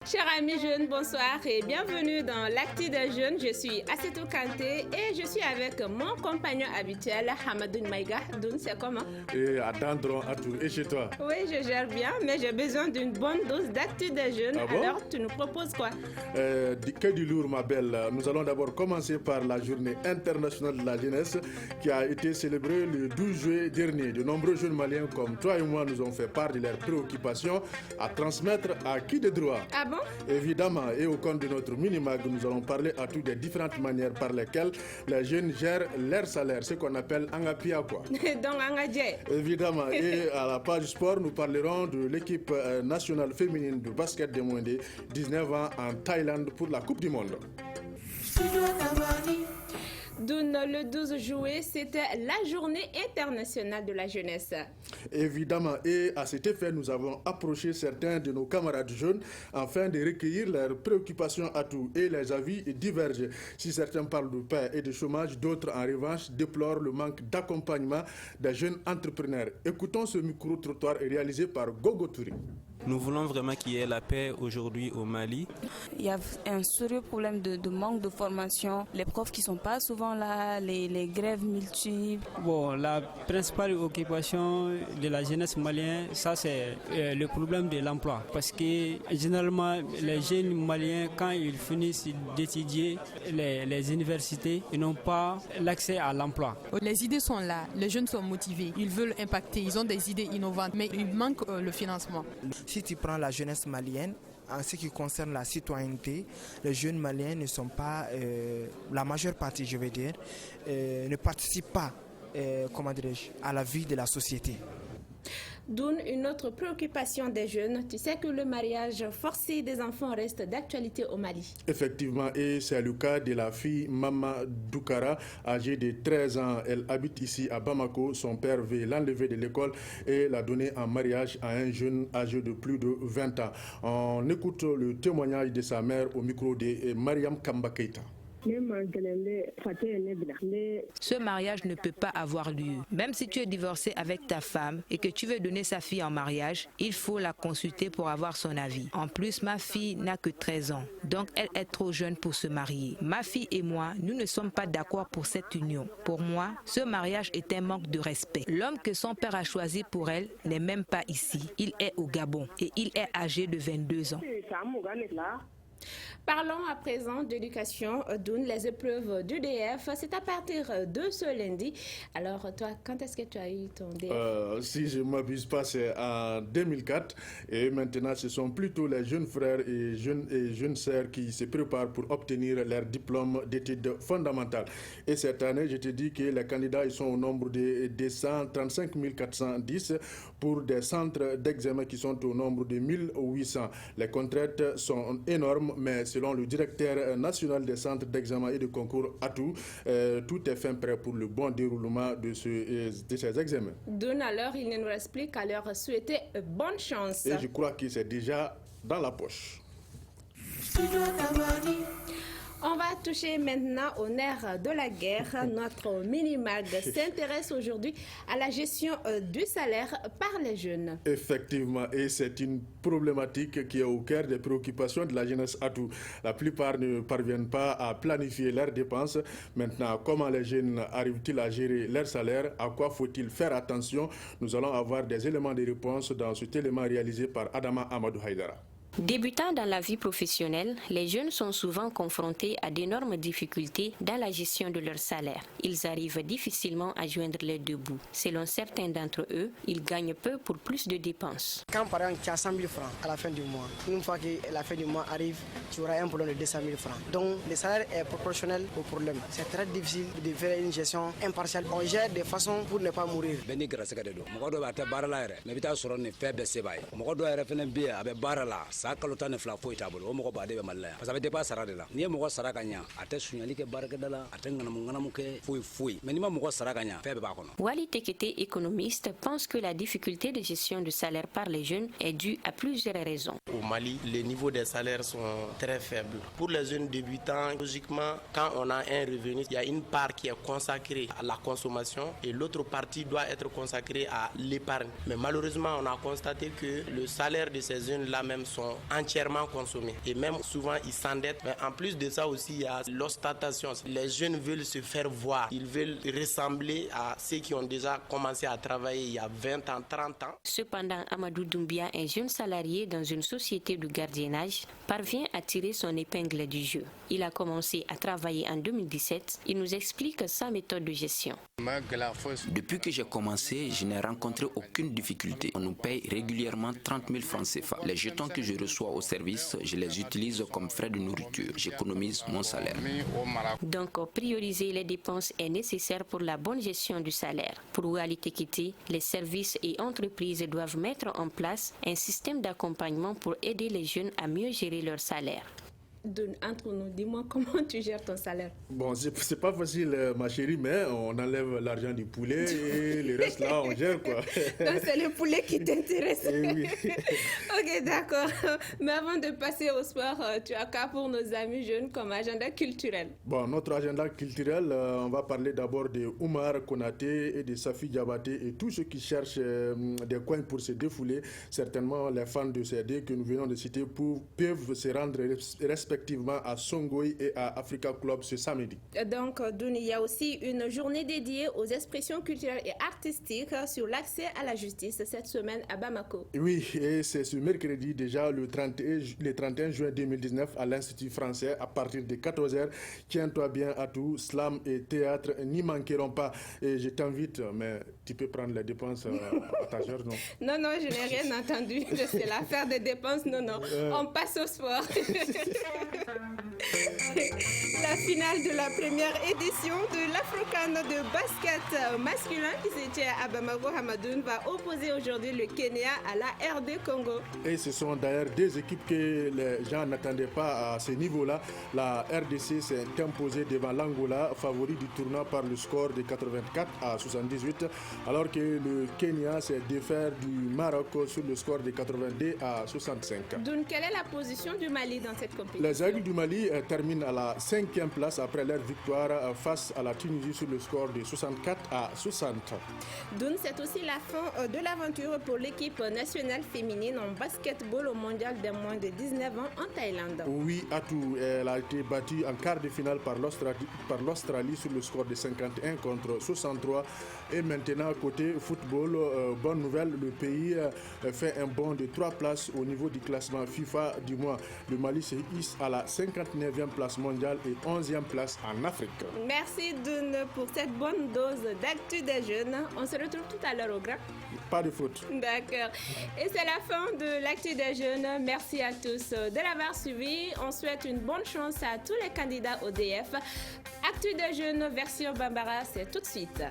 Chers amis jeunes, bonsoir et bienvenue dans l'Actu des jeunes. Je suis Assetou Kanté et je suis avec mon compagnon habituel, Hamadoun Maïga. Doun, c'est comment? Et attendons à tout. Et chez toi? Oui, je gère bien, mais j'ai besoin d'une bonne dose d'Actu des jeunes. Ah bon? Alors, tu nous proposes quoi? Que du lourd, ma belle. Nous allons d'abord commencer par la journée internationale de la jeunesse qui a été célébrée le 12 juillet dernier. De nombreux jeunes maliens comme toi et moi nous ont fait part de leurs préoccupations à transmettre à qui de droit. Ah bon? Évidemment, et au compte de notre mini-mag, nous allons parler à toutes des différentes manières par lesquelles les jeunes gèrent leur salaire, ce qu'on appelle Angapia quoi. Donc Angadje. Évidemment, et à la page sport, nous parlerons de l'équipe nationale féminine de basket des moins de 19 ans en Thaïlande pour la Coupe du Monde. Doun, le 12 juillet, c'était la journée internationale de la jeunesse. Évidemment, et à cet effet, nous avons approché certains de nos camarades jeunes afin de recueillir leurs préoccupations à tout et les avis divergent. Si certains parlent de paix et de chômage, d'autres en revanche déplorent le manque d'accompagnement des jeunes entrepreneurs. Écoutons ce micro-trottoir réalisé par Gogo Touré. Nous voulons vraiment qu'il y ait la paix aujourd'hui au Mali. Il y a un sérieux problème de manque de formation. Les profs qui ne sont pas souvent là, les grèves multiples. Bon, la principale occupation de la jeunesse malienne, ça c'est le problème de l'emploi. Parce que généralement, les jeunes maliens, quand ils finissent d'étudier les universités, ils n'ont pas l'accès à l'emploi. Les idées sont là, les jeunes sont motivés, ils veulent impacter, ils ont des idées innovantes, mais il manque le financement. Si tu prends la jeunesse malienne, en ce qui concerne la citoyenneté, les jeunes maliens ne sont pas, la majeure partie je veux dire, ne participent pas à la vie de la société. D'où une autre préoccupation des jeunes. Tu sais que le mariage forcé des enfants reste d'actualité au Mali. Effectivement, et c'est le cas de la fille Mama Doukara, âgée de 13 ans. Elle habite ici à Bamako. Son père veut l'enlever de l'école et la donner en mariage à un jeune âgé de plus de 20 ans. On écoute le témoignage de sa mère au micro de Mariam Kamba Keita. Ce mariage ne peut pas avoir lieu. Même si tu es divorcé avec ta femme et que tu veux donner sa fille en mariage, il faut la consulter pour avoir son avis. En plus, ma fille n'a que 13 ans, donc elle est trop jeune pour se marier. Ma fille et moi, nous ne sommes pas d'accord pour cette union. Pour moi, ce mariage est un manque de respect. L'homme que son père a choisi pour elle n'est même pas ici. Il est au Gabon et il est âgé de 22 ans. Parlons à présent d'éducation, Doun, les épreuves du DF. C'est à partir de ce lundi. Alors, toi, quand est-ce que tu as eu ton DF? Si je ne m'abuse pas, c'est en 2004. Et maintenant, ce sont plutôt les jeunes frères et jeunes sœurs qui se préparent pour obtenir leur diplôme d'études fondamentales. Et cette année, je te dis que les candidats ils sont au nombre de 135 410 pour des centres d'examen qui sont au nombre de 1800. Les contraintes sont énormes, mais selon le directeur national des centres d'examen et de concours ATOU, tout est fin prêt pour le bon déroulement de ces examens. D'où alors, il ne nous reste plus qu'à leur souhaiter bonne chance. Et je crois que c'est déjà dans la poche. On va toucher maintenant au nerf de la guerre. Notre mini-mag s'intéresse aujourd'hui à la gestion du salaire par les jeunes. Effectivement, et c'est une problématique qui est au cœur des préoccupations de la jeunesse à tout. La plupart ne parviennent pas à planifier leurs dépenses. Maintenant, comment les jeunes arrivent-ils à gérer leur salaire? À quoi faut-il faire attention? Nous allons avoir des éléments de réponse dans cet élément réalisé par Adama Amadou Haïdara. Débutant dans la vie professionnelle, les jeunes sont souvent confrontés à d'énormes difficultés dans la gestion de leur salaire. Ils arrivent difficilement à joindre les deux bouts. Selon certains d'entre eux, ils gagnent peu pour plus de dépenses. Quand par exemple tu as 100 000 francs à la fin du mois, une fois que la fin du mois arrive, tu auras un problème de 200 000 francs. Donc le salaire est proportionnel au problème. C'est très difficile de faire une gestion impartiale. On gère de façon pour ne pas mourir. Sa kalo tan fila foyi t'a bolo o mɔgɔ baden bɛ Mali la yan parce que a bɛ dépend sara de la n'i ye mɔgɔ sara ka ɲa a tɛ suɲɛli kɛ baarakɛda la a tɛ ŋanamu kɛ foyi mais n'i ma mɔgɔ sara ka ɲa fɛn bɛɛ b'a kɔnɔ. Wali Tekete, économiste, pense que la difficulté de gestion du salaire par les jeunes est due à plusieurs raisons. Au Mali, les niveaux des salaires sont très faibles. Pour les jeunes débutants, logiquement, quand on a un revenu, il y a une part qui est consacrée à la consommation et l'autre partie doit être consacrée à l'épargne. Mais malheureusement, on a constaté que le salaire de ces jeunes-là même sont sont entièrement consommés. Et même souvent, ils s'endettent. Mais en plus de ça aussi, il y a l'ostentation. Les jeunes veulent se faire voir. Ils veulent ressembler à ceux qui ont déjà commencé à travailler il y a 20 ans, 30 ans. Cependant, Amadou Doumbia, un jeune salarié dans une société de gardiennage, parvient à tirer son épingle du jeu. Il a commencé à travailler en 2017. Il nous explique sa méthode de gestion. Depuis que j'ai commencé, je n'ai rencontré aucune difficulté. On nous paye régulièrement 30 000 francs CFA. Les jetons que je reçois au service, je les utilise comme frais de nourriture. J'économise mon salaire. Donc, prioriser les dépenses est nécessaire pour la bonne gestion du salaire. Pour Ouali Tekiti, les services et entreprises doivent mettre en place un système d'accompagnement pour aider les jeunes à mieux gérer leur salaire. Entre nous, dis-moi comment tu gères ton salaire. Bon, c'est pas facile, ma chérie, mais on enlève l'argent du poulet et le reste là, on gère quoi. Donc c'est le poulet qui t'intéresse. Oui. Ok, d'accord. Mais avant de passer au sport, tu as qu'à pour nos amis jeunes comme agenda culturel. Bon, notre agenda culturel, on va parler d'abord de Oumar Konaté et de Safi Diabaté et tous ceux qui cherchent des coins pour se défouler. Certainement, les fans de CD que nous venons de citer peuvent se rendre respectivement à Songoï et à Africa Club ce samedi. Donc, Douni, il y a aussi une journée dédiée aux expressions culturelles et artistiques sur l'accès à la justice cette semaine à Bamako. Oui, et c'est ce mercredi déjà le 31 juin 2019 à l'Institut français à partir de 14h. Tiens-toi bien à tout, slam et théâtre n'y manqueront pas. Et je t'invite, mais tu peux prendre les dépenses à ta charge, non? Non, je n'ai rien entendu de cela. Faire des dépenses, non. On passe au sport. La finale de la première édition de l'Afro-CAN de basket masculin qui se tient à Bamako Hamadoun va opposer aujourd'hui le Kenya à la RD Congo. Et ce sont d'ailleurs deux équipes que les gens n'attendaient pas à ce niveau-là. La RDC s'est imposée devant l'Angola, favori du tournoi par le score de 84 à 78, alors que le Kenya s'est défait du Maroc sur le score de 82 à 65. Donc, quelle est la position du Mali dans cette compétition? Les Aigles du Mali terminent à la 5e place après leur victoire face à la Tunisie sur le score de 64 à 60. Donc c'est aussi la fin de l'aventure pour l'équipe nationale féminine en basketball au mondial des moins de 19 ans en Thaïlande. Oui, Atou, elle a été battue en quart de finale par l'Australie sur le score de 51 contre 63. Et maintenant, côté football, bonne nouvelle, le pays fait un bond de 3 places au niveau du classement FIFA du mois. Le Mali se hisse à la 59e place mondiale et 11e place en Afrique. Merci Doun pour cette bonne dose d'actu des jeunes. On se retrouve tout à l'heure au Grand. Pas de faute. D'accord. Et c'est la fin de l'actu des jeunes. Merci à tous de l'avoir suivi. On souhaite une bonne chance à tous les candidats au DF. Actu des jeunes version Bambara, c'est tout de suite.